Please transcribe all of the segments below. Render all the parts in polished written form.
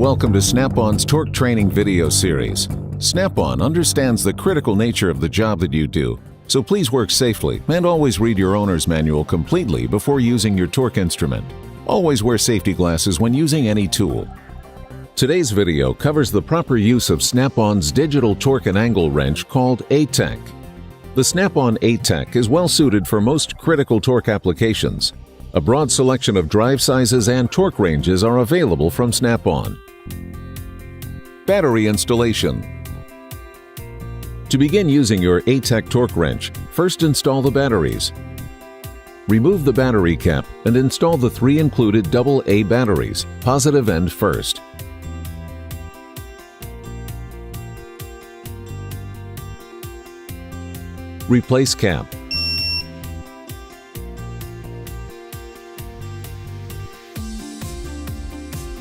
welcome to Snap-on's torque training video series. Snap-on understands the critical nature of the job that you do, so please work safely and always read your owner's manual completely before using your torque instrument. Always wear safety glasses when using any tool. Today's video covers the proper use of Snap-on's digital torque and angle wrench called ATECH. The Snap-on ATECH is well suited for most critical torque applications. A broad selection of drive sizes and torque ranges are available from Snap-on. Battery installation. To begin using your ATECH torque wrench, first install the batteries. Remove the battery cap and install the 3 included AA batteries, positive end first. Replace cap.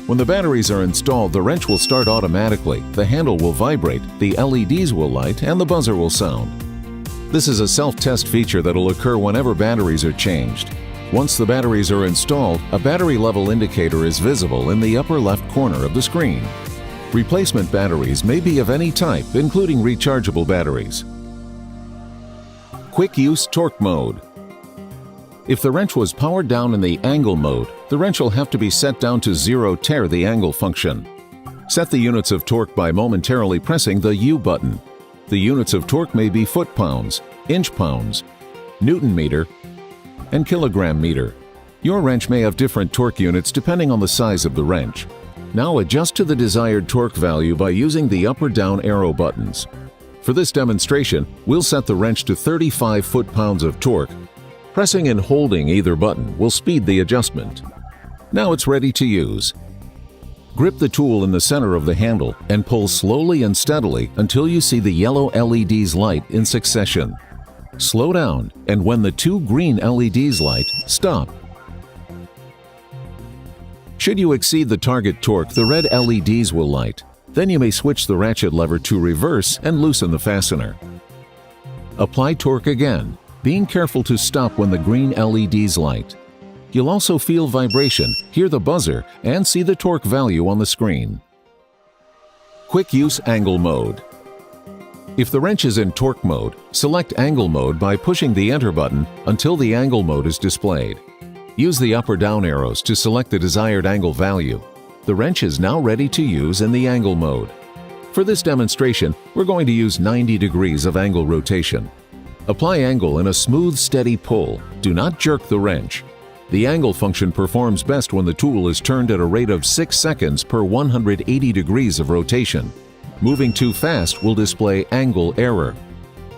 When the batteries are installed, the wrench will start automatically, the handle will vibrate, the LEDs will light, and the buzzer will sound. This is a self-test feature that will occur whenever batteries are changed. Once the batteries are installed, a battery level indicator is visible in the upper left corner of the screen. Replacement batteries may be of any type, including rechargeable batteries. Quick use torque mode. If the wrench was powered down in the angle mode, the wrench will have to be set down to 0 tare the angle function. Set the units of torque by momentarily pressing the U button. The units of torque may be foot-pounds, inch-pounds, Newton-meter, and kilogram-meter. Your wrench may have different torque units depending on the size of the wrench. Now adjust to the desired torque value by using the up or down arrow buttons. For this demonstration, we'll set the wrench to 35 foot-pounds of torque. Pressing and holding either button will speed the adjustment. Now it's ready to use. Grip the tool in the center of the handle and pull slowly and steadily until you see the yellow LEDs light in succession. Slow down, and when the 2 green LEDs light, stop. Should you exceed the target torque, the red LEDs will light. Then you may switch the ratchet lever to reverse and loosen the fastener. Apply torque again, being careful to stop when the green LEDs light. You'll also feel vibration, hear the buzzer, and see the torque value on the screen. Quick use angle mode. If the wrench is in torque mode, select angle mode by pushing the enter button until the angle mode is displayed. Use the up or down arrows to select the desired angle value. The wrench is now ready to use in the angle mode. For this demonstration, we're going to use 90 degrees of angle rotation. Apply angle in a smooth, steady pull. Do not jerk the wrench. The angle function performs best when the tool is turned at a rate of 6 seconds per 180 degrees of rotation. Moving too fast will display angle error.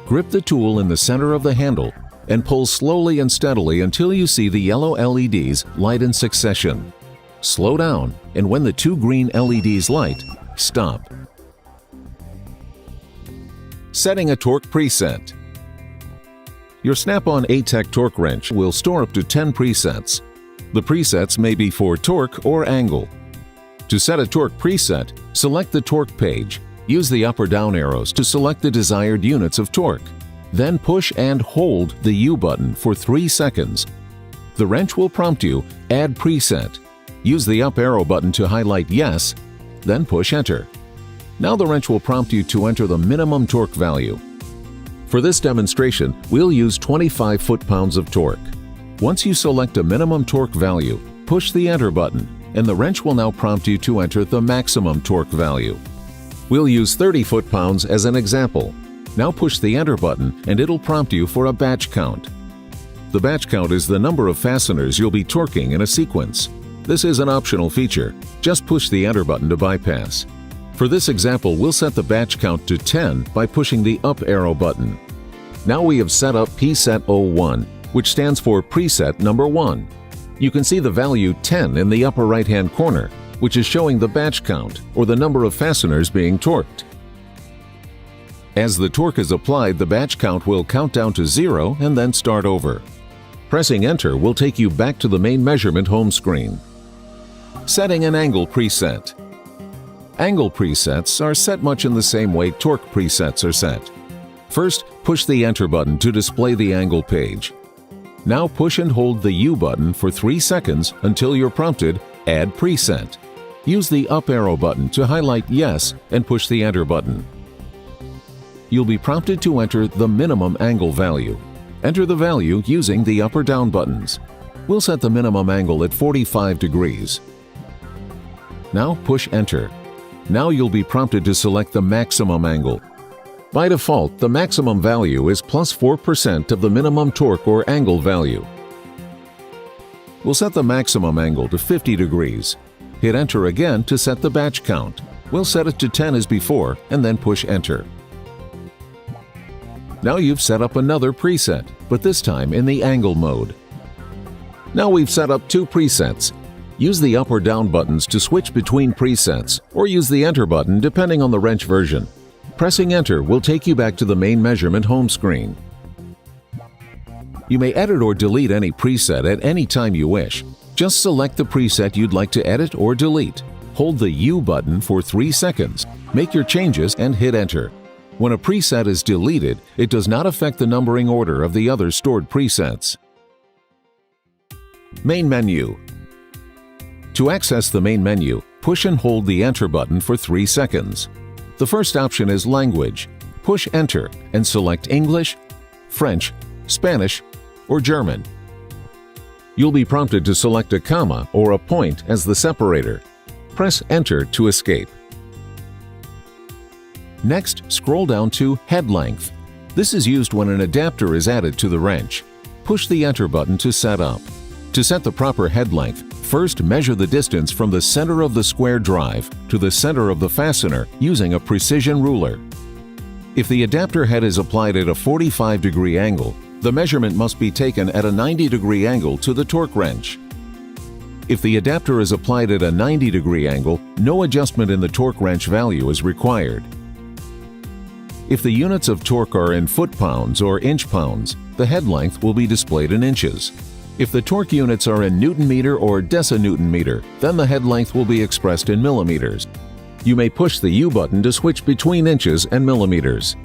Grip the tool in the center of the handle and pull slowly and steadily until you see the yellow LEDs light in succession. Slow down, and when the 2 green LEDs light, stop. Setting a torque preset. Your Snap-on ATECH torque wrench will store up to 10 presets. The presets may be for torque or angle. To set a torque preset, select the torque page. Use the up or down arrows to select the desired units of torque. Then push and hold the U button for 3 seconds. The wrench will prompt you, Add Preset. Use the up arrow button to highlight Yes, then push Enter. Now the wrench will prompt you to enter the minimum torque value. For this demonstration, we'll use 25 foot-pounds of torque. Once you select a minimum torque value, push the Enter button, and the wrench will now prompt you to enter the maximum torque value. We'll use 30 foot-pounds as an example. Now push the Enter button, and it'll prompt you for a batch count. The batch count is the number of fasteners you'll be torquing in a sequence. This is an optional feature. Just push the Enter button to bypass. For this example, we'll set the batch count to 10 by pushing the up arrow button. Now we have set up preset 01, which stands for preset number 1. You can see the value 10 in the upper right-hand corner, which is showing the batch count, or the number of fasteners being torqued. As the torque is applied, the batch count will count down to 0 and then start over. Pressing Enter will take you back to the main measurement home screen. Setting an angle preset. Angle presets are set much in the same way torque presets are set. First, push the Enter button to display the angle page. Now push and hold the U button for 3 seconds until you're prompted Add Preset. use the up arrow button to highlight Yes and push the Enter button. You'll be prompted to enter the minimum angle value. Enter the value using the up or down buttons. We'll set the minimum angle at 45 degrees. Now push Enter. Now you'll be prompted to select the maximum angle. By default, the maximum value is plus 4% of the minimum torque or angle value. We'll set the maximum angle to 50 degrees. Hit Enter again to set the batch count. We'll set it to 10 as before and then push Enter. Now you've set up another preset, but this time in the angle mode. Now we've set up two presets. Use the up or down buttons to switch between presets, or use the Enter button depending on the wrench version. Pressing Enter will take you back to the main measurement home screen. You may edit or delete any preset at any time you wish. Just select the preset you'd like to edit or delete. Hold the U button for 3 seconds. Make your changes and hit Enter. When a preset is deleted, it does not affect the numbering order of the other stored presets. Main menu. To access the main menu, push and hold the Enter button for 3 seconds. The first option is Language. Push Enter and select English, French, Spanish, or German. You'll be prompted to select a comma or a point as the separator. Press Enter to escape. Next, scroll down to Head Length. This is used when an adapter is added to the wrench. Push the Enter button to set up. To set the proper head length, first measure the distance from the center of the square drive to the center of the fastener using a precision ruler. If the adapter head is applied at a 45-degree angle, the measurement must be taken at a 90-degree angle to the torque wrench. If the adapter is applied at a 90-degree angle, no adjustment in the torque wrench value is required. If the units of torque are in foot-pounds or inch-pounds, the head length will be displayed in inches. If the torque units are in Newton-meter or decinewton-meter, then the head length will be expressed in millimeters. You may push the U button to switch between inches and millimeters.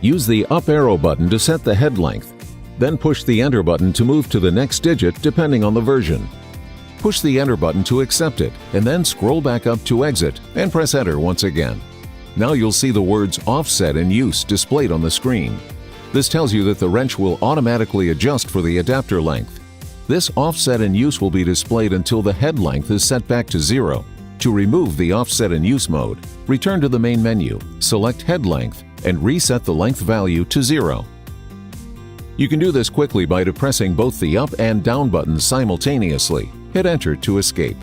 Use the up arrow button to set the head length. Then push the Enter button to move to the next digit depending on the version. Push the Enter button to accept it, and then scroll back up to exit and press Enter once again. Now you'll see the words Offset in Use displayed on the screen. This tells you that the wrench will automatically adjust for the adapter length. This offset in use will be displayed until the head length is set back to 0. To remove the offset in use mode, return to the main menu, select head length, and reset the length value to 0. You can do this quickly by depressing both the up and down buttons simultaneously. Hit Enter to escape.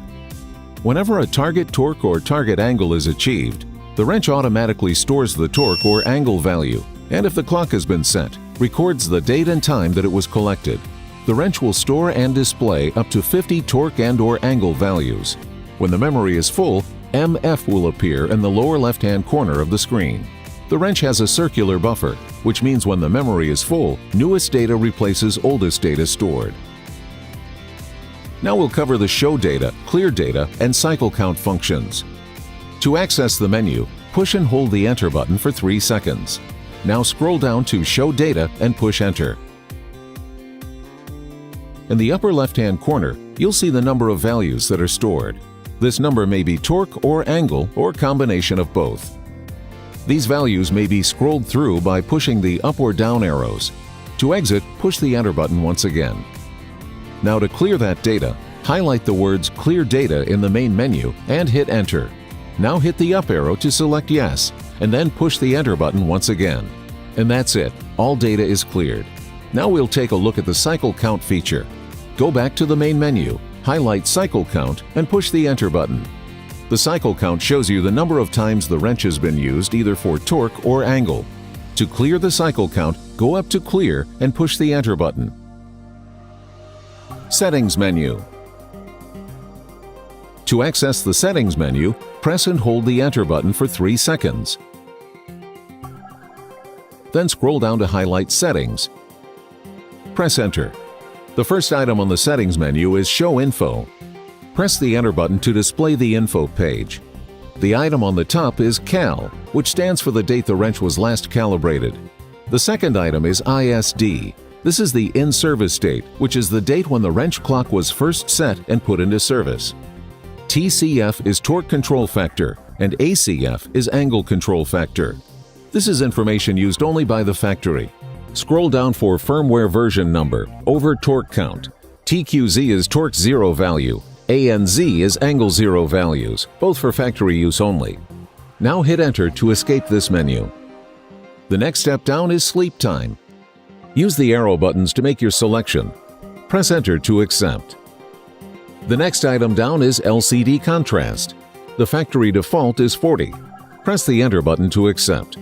Whenever a target torque or target angle is achieved, the wrench automatically stores the torque or angle value, and if the clock has been set, records the date and time that it was collected. The wrench will store and display up to 50 torque and/or angle values. When the memory is full, MF will appear in the lower left-hand corner of the screen. The wrench has a circular buffer, which means when the memory is full, newest data replaces oldest data stored. Now we'll cover the Show Data, Clear Data, and Cycle Count functions. To access the menu, push and hold the Enter button for 3 seconds. Now scroll down to Show Data and push Enter. In the upper left-hand corner, you'll see the number of values that are stored. This number may be torque or angle or combination of both. These values may be scrolled through by pushing the up or down arrows. To exit, push the Enter button once again. Now to clear that data, highlight the words Clear Data in the main menu and hit Enter. Now hit the up arrow to select Yes, and then push the Enter button once again. And that's it, all data is cleared. Now we'll take a look at the Cycle Count feature. Go back to the main menu, highlight Cycle Count, and push the Enter button. The Cycle Count shows you the number of times the wrench has been used either for torque or angle. To clear the Cycle Count, go up to Clear and push the Enter button. Settings menu. To access the Settings menu, press and hold the Enter button for 3 seconds. Then scroll down to highlight Settings. Press Enter. The first item on the Settings menu is Show Info. Press the Enter button to display the info page. The item on the top is CAL, which stands for the date the wrench was last calibrated. The second item is ISD. This is the in-service date, which is the date when the wrench clock was first set and put into service. TCF is torque control factor and ACF is angle control factor. This is information used only by the factory. Scroll down for firmware version number over torque count. TQZ is torque zero value. A and Z is angle zero values, both for factory use only. Now hit enter to escape this menu. The next step down is sleep time. Use the arrow buttons to make your selection. Press enter to accept. The next item down is LCD contrast. The factory default is 40. Press the enter button to accept.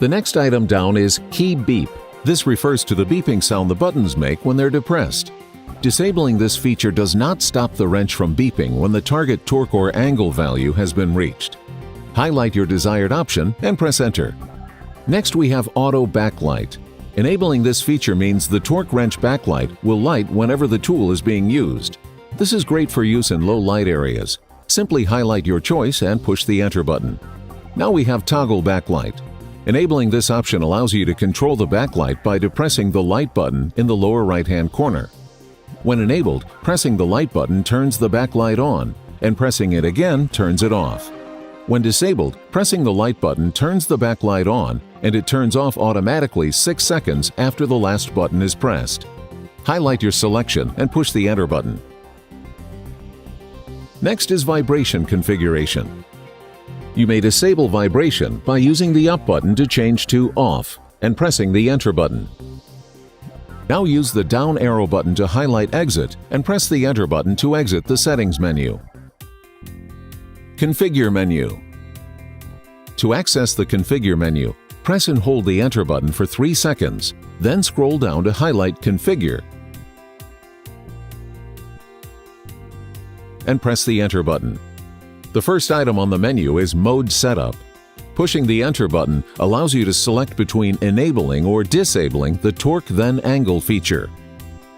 The next item down is key beep. This refers to the beeping sound the buttons make when they're depressed. Disabling this feature does not stop the wrench from beeping when the target torque or angle value has been reached. Highlight your desired option and press enter. Next we have auto backlight. Enabling this feature means the torque wrench backlight will light whenever the tool is being used. This is great for use in low light areas. Simply highlight your choice and push the enter button. Now we have toggle backlight. Enabling this option allows you to control the backlight by depressing the light button in the lower right-hand corner. When enabled, pressing the light button turns the backlight on, and pressing it again turns it off. When disabled, pressing the light button turns the backlight on, and it turns off automatically 6 seconds after the last button is pressed. Highlight your selection and push the enter button. Next is vibration configuration. You may disable vibration by using the up button to change to off and pressing the enter button. Now use the down arrow button to highlight exit and press the enter button to exit the settings menu. Configure menu. To access the configure menu, press and hold the enter button for 3 seconds, then scroll down to highlight configure and press the enter button. The first item on the menu is mode setup. Pushing the enter button allows you to select between enabling or disabling the torque then angle feature.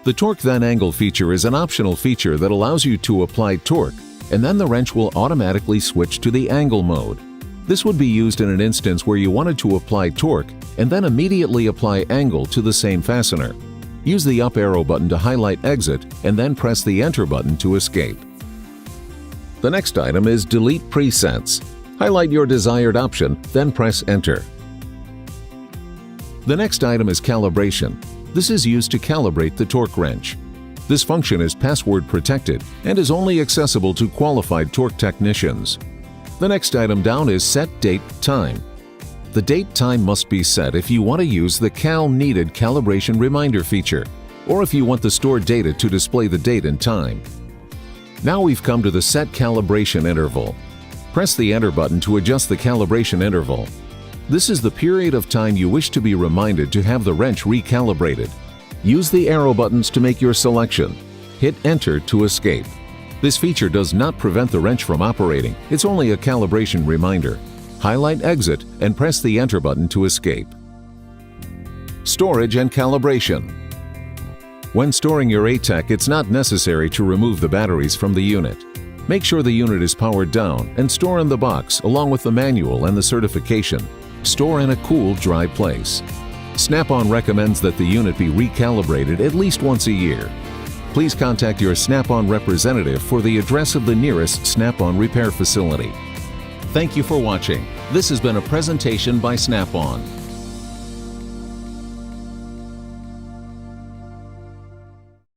The torque then angle feature is an optional feature that allows you to apply torque, and then the wrench will automatically switch to the angle mode. This would be used in an instance where you wanted to apply torque and then immediately apply angle to the same fastener. Use the up arrow button to highlight exit and then press the enter button to escape. The next item is delete presets. Highlight your desired option, then press enter. The next item is calibration. This is used to calibrate the torque wrench. This function is password protected and is only accessible to qualified torque technicians. The next item down is set date time. The date time must be set if you want to use the Cal needed calibration reminder feature, or if you want the stored data to display the date and time. Now we've come to the set calibration interval. Press the enter button to adjust the calibration interval. This is the period of time you wish to be reminded to have the wrench recalibrated. Use the arrow buttons to make your selection. Hit enter to escape. This feature does not prevent the wrench from operating, it's only a calibration reminder. Highlight exit and press the enter button to escape. Storage and calibration. When storing your ATECH, it's not necessary to remove the batteries from the unit. Make sure the unit is powered down and store in the box along with the manual and the certification. Store in a cool, dry place. Snap-on recommends that the unit be recalibrated at least once a year. Please contact your Snap-on representative for the address of the nearest Snap-on repair facility. Thank you for watching. This has been a presentation by Snap-on.